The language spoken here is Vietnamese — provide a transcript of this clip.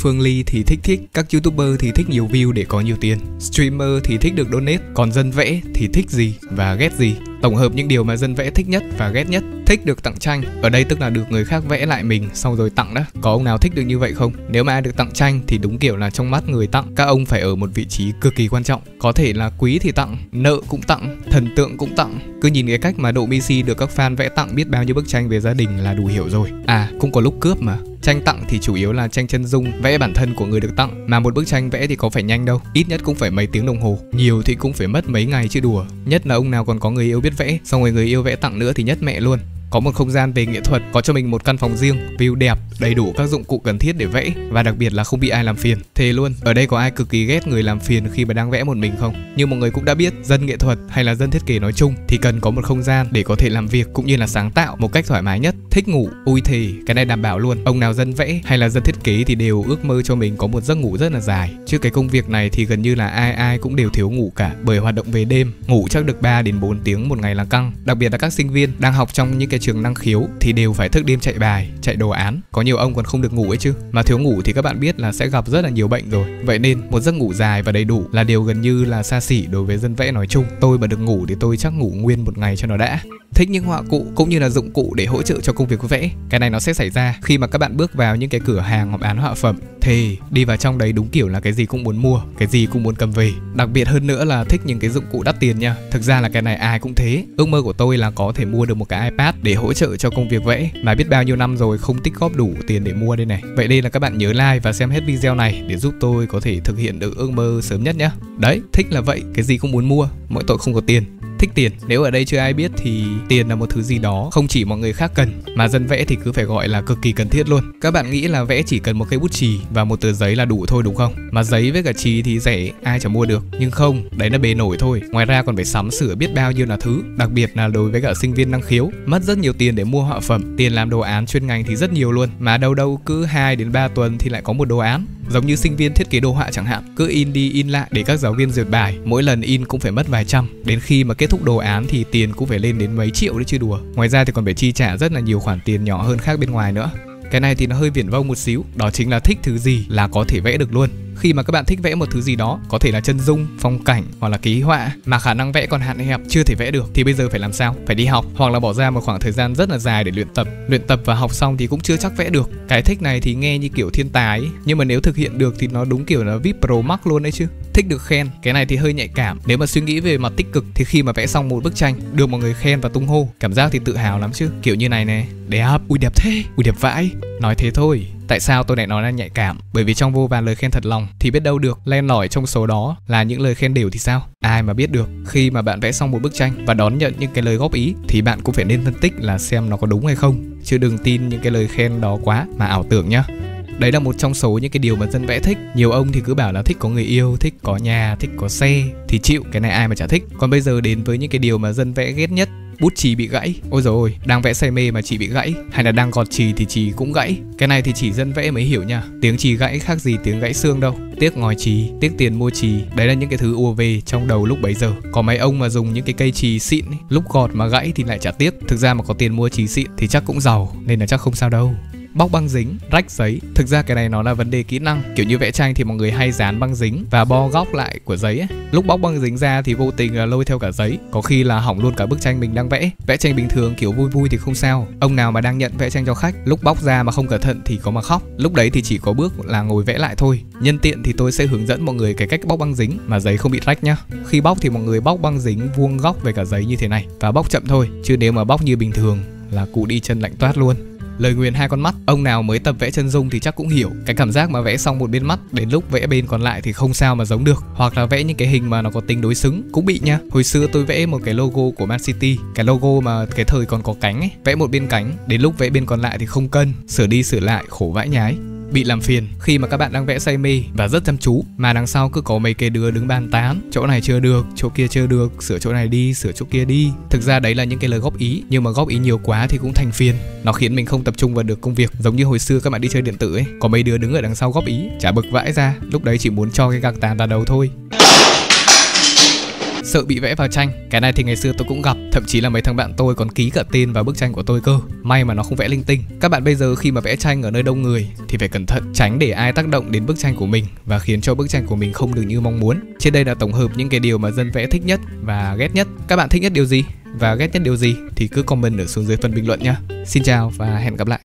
Phương Ly thì thích các youtuber thì thích nhiều view để có nhiều tiền, streamer thì thích được donate, còn dân vẽ thì thích gì và ghét gì. Tổng hợp những điều mà dân vẽ thích nhất và ghét nhất. Thích được tặng tranh, ở đây tức là được người khác vẽ lại mình xong rồi tặng đó. Có ông nào thích được như vậy không? Nếu mà ai được tặng tranh thì đúng kiểu là trong mắt người tặng, các ông phải ở một vị trí cực kỳ quan trọng. Có thể là quý thì tặng, nợ cũng tặng, thần tượng cũng tặng. Cứ nhìn cái cách mà Độ Messi được các fan vẽ tặng biết bao nhiêu bức tranh về gia đình là đủ hiểu rồi. À, cũng có lúc cướp mà. Tranh tặng thì chủ yếu là tranh chân dung, vẽ bản thân của người được tặng. Mà một bức tranh vẽ thì có phải nhanh đâu, ít nhất cũng phải mấy tiếng đồng hồ, nhiều thì cũng phải mất mấy ngày chứ đùa. Nhất là ông nào còn có người yêu biết vẽ, xong rồi người yêu vẽ tặng nữa thì nhất mẹ luôn. Có một không gian về nghệ thuật, có cho mình một căn phòng riêng, view đẹp, đầy đủ các dụng cụ cần thiết để vẽ, và đặc biệt là không bị ai làm phiền. Thề luôn, ở đây có ai cực kỳ ghét người làm phiền khi mà đang vẽ một mình không? Như mọi người cũng đã biết, dân nghệ thuật hay là dân thiết kế nói chung thì cần có một không gian để có thể làm việc cũng như là sáng tạo một cách thoải mái nhất. Thích ngủ, ui thề, cái này đảm bảo luôn. Ông nào dân vẽ hay là dân thiết kế thì đều ước mơ cho mình có một giấc ngủ rất là dài. Chứ cái công việc này thì gần như là ai cũng đều thiếu ngủ cả, bởi hoạt động về đêm, ngủ chắc được 3 đến 4 tiếng một ngày là căng. Đặc biệt là các sinh viên đang học trong những cái trường năng khiếu thì đều phải thức đêm chạy bài, chạy đồ án. Có nhiều ông còn không được ngủ ấy chứ. Mà thiếu ngủ thì các bạn biết là sẽ gặp rất là nhiều bệnh rồi. Vậy nên một giấc ngủ dài và đầy đủ là điều gần như là xa xỉ đối với dân vẽ nói chung. Tôi mà được ngủ thì tôi chắc ngủ nguyên một ngày cho nó đã. Thích những họa cụ cũng như là dụng cụ để hỗ trợ cho công việc vẽ. Cái này nó sẽ xảy ra khi mà các bạn bước vào những cái cửa hàng bán họa phẩm. Thì đi vào trong đấy đúng kiểu là cái gì cũng muốn mua, cái gì cũng muốn cầm về. Đặc biệt hơn nữa là thích những cái dụng cụ đắt tiền nha. Thực ra là cái này ai cũng thế. Ước mơ của tôi là có thể mua được một cái iPad để hỗ trợ cho công việc vẽ, mà biết bao nhiêu năm rồi không tích góp đủ tiền để mua đây này. Vậy đây là các bạn nhớ like và xem hết video này để giúp tôi có thể thực hiện được ước mơ sớm nhất nhé. Đấy, thích là vậy, cái gì cũng muốn mua, mỗi tội không có tiền. Thích tiền, nếu ở đây chưa ai biết thì tiền là một thứ gì đó không chỉ mọi người khác cần, mà dân vẽ thì cứ phải gọi là cực kỳ cần thiết luôn. Các bạn nghĩ là vẽ chỉ cần một cây bút chì và một tờ giấy là đủ thôi đúng không? Mà giấy với cả chì thì rẻ, ai chẳng mua được. Nhưng không, đấy là bề nổi thôi. Ngoài ra còn phải sắm sửa biết bao nhiêu là thứ. Đặc biệt là đối với cả sinh viên năng khiếu, mất rất nhiều tiền để mua họa phẩm. Tiền làm đồ án chuyên ngành thì rất nhiều luôn, mà đâu đâu cứ 2 đến 3 tuần thì lại có một đồ án. Giống như sinh viên thiết kế đồ họa chẳng hạn, cứ in đi in lại để các giáo viên duyệt bài, mỗi lần in cũng phải mất vài trăm. Đến khi mà kết thúc đồ án thì tiền cũng phải lên đến mấy triệu đấy chứ đùa. Ngoài ra thì còn phải chi trả rất là nhiều khoản tiền nhỏ hơn khác bên ngoài nữa. Cái này thì nó hơi viển vông một xíu, đó chính là thích thứ gì là có thể vẽ được luôn. Khi mà các bạn thích vẽ một thứ gì đó, có thể là chân dung, phong cảnh hoặc là ký họa, mà khả năng vẽ còn hạn hẹp, chưa thể vẽ được, thì bây giờ phải làm sao? Phải đi học, hoặc là bỏ ra một khoảng thời gian rất là dài để luyện tập. Luyện tập và học xong thì cũng chưa chắc vẽ được. Cái thích này thì nghe như kiểu thiên tài ấy, nhưng mà nếu thực hiện được thì nó đúng kiểu là VIP Pro Max luôn đấy chứ. Thích được khen, cái này thì hơi nhạy cảm. Nếu mà suy nghĩ về mặt tích cực thì khi mà vẽ xong một bức tranh, được mọi người khen và tung hô, cảm giác thì tự hào lắm chứ. Kiểu như này nè, đẹp, ui đẹp thế, ui đẹp vãi. Nói thế thôi. Tại sao tôi lại nói là nhạy cảm? Bởi vì trong vô vàn lời khen thật lòng thì biết đâu được len lỏi trong số đó là những lời khen đều thì sao? Ai mà biết được. Khi mà bạn vẽ xong một bức tranh và đón nhận những cái lời góp ý thì bạn cũng phải nên phân tích là xem nó có đúng hay không, chứ đừng tin những cái lời khen đó quá mà ảo tưởng nhá. Đấy là một trong số những cái điều mà dân vẽ thích. Nhiều ông thì cứ bảo là thích có người yêu, thích có nhà, thích có xe thì chịu, cái này ai mà chả thích. Còn bây giờ đến với những cái điều mà dân vẽ ghét nhất. Bút chì bị gãy. Ôi dồi ôi, đang vẽ say mê mà chì bị gãy, hay là đang gọt chì thì chì cũng gãy. Cái này thì chỉ dân vẽ mới hiểu nha. Tiếng chì gãy khác gì tiếng gãy xương đâu. Tiếc ngòi chì, tiếc tiền mua chì. Đấy là những cái thứ ùa về trong đầu lúc bấy giờ. Có mấy ông mà dùng những cái cây chì xịn ấy, lúc gọt mà gãy thì lại chả tiếc. Thực ra mà có tiền mua chì xịn thì chắc cũng giàu, nên là chắc không sao đâu. Bóc băng dính, rách giấy. Thực ra cái này nó là vấn đề kỹ năng. Kiểu như vẽ tranh thì mọi người hay dán băng dính và bo góc lại của giấy ấy. Lúc bóc băng dính ra thì vô tình là lôi theo cả giấy, có khi là hỏng luôn cả bức tranh mình đang vẽ. Vẽ tranh bình thường kiểu vui vui thì không sao. Ông nào mà đang nhận vẽ tranh cho khách, lúc bóc ra mà không cẩn thận thì có mà khóc. Lúc đấy thì chỉ có bước là ngồi vẽ lại thôi. Nhân tiện thì tôi sẽ hướng dẫn mọi người cái cách bóc băng dính mà giấy không bị rách nhá. Khi bóc thì mọi người bóc băng dính vuông góc về cả giấy như thế này và bóc chậm thôi, chứ nếu mà bóc như bình thường là cụ đi chân lạnh toát luôn. Lời nguyền hai con mắt, ông nào mới tập vẽ chân dung thì chắc cũng hiểu cái cảm giác mà vẽ xong một bên mắt đến lúc vẽ bên còn lại thì không sao mà giống được, hoặc là vẽ những cái hình mà nó có tính đối xứng cũng bị nha. Hồi xưa tôi vẽ một cái logo của Man City, cái logo mà cái thời còn có cánh ấy, vẽ một bên cánh, đến lúc vẽ bên còn lại thì không cân, sửa đi sửa lại khổ vãi nhái. Bị làm phiền khi mà các bạn đang vẽ say mê và rất chăm chú mà đằng sau cứ có mấy cái đứa đứng bàn tán, chỗ này chưa được, chỗ kia chưa được, sửa chỗ này đi, sửa chỗ kia đi. Thực ra đấy là những cái lời góp ý, nhưng mà góp ý nhiều quá thì cũng thành phiền, nó khiến mình không tập trung vào được công việc. Giống như hồi xưa các bạn đi chơi điện tử ấy, có mấy đứa đứng ở đằng sau góp ý, chả bực vãi ra, lúc đấy chỉ muốn cho cái gạc tàn vào đầu thôi. sợ bị vẽ vào tranh. Cái này thì ngày xưa tôi cũng gặp, thậm chí là mấy thằng bạn tôi còn ký cả tên vào bức tranh của tôi cơ. May mà nó không vẽ linh tinh. Các bạn bây giờ khi mà vẽ tranh ở nơi đông người thì phải cẩn thận, tránh để ai tác động đến bức tranh của mình và khiến cho bức tranh của mình không được như mong muốn. Trên đây là tổng hợp những cái điều mà dân vẽ thích nhất và ghét nhất. Các bạn thích nhất điều gì và ghét nhất điều gì thì cứ comment ở xuống dưới phần bình luận nhé. Xin chào và hẹn gặp lại.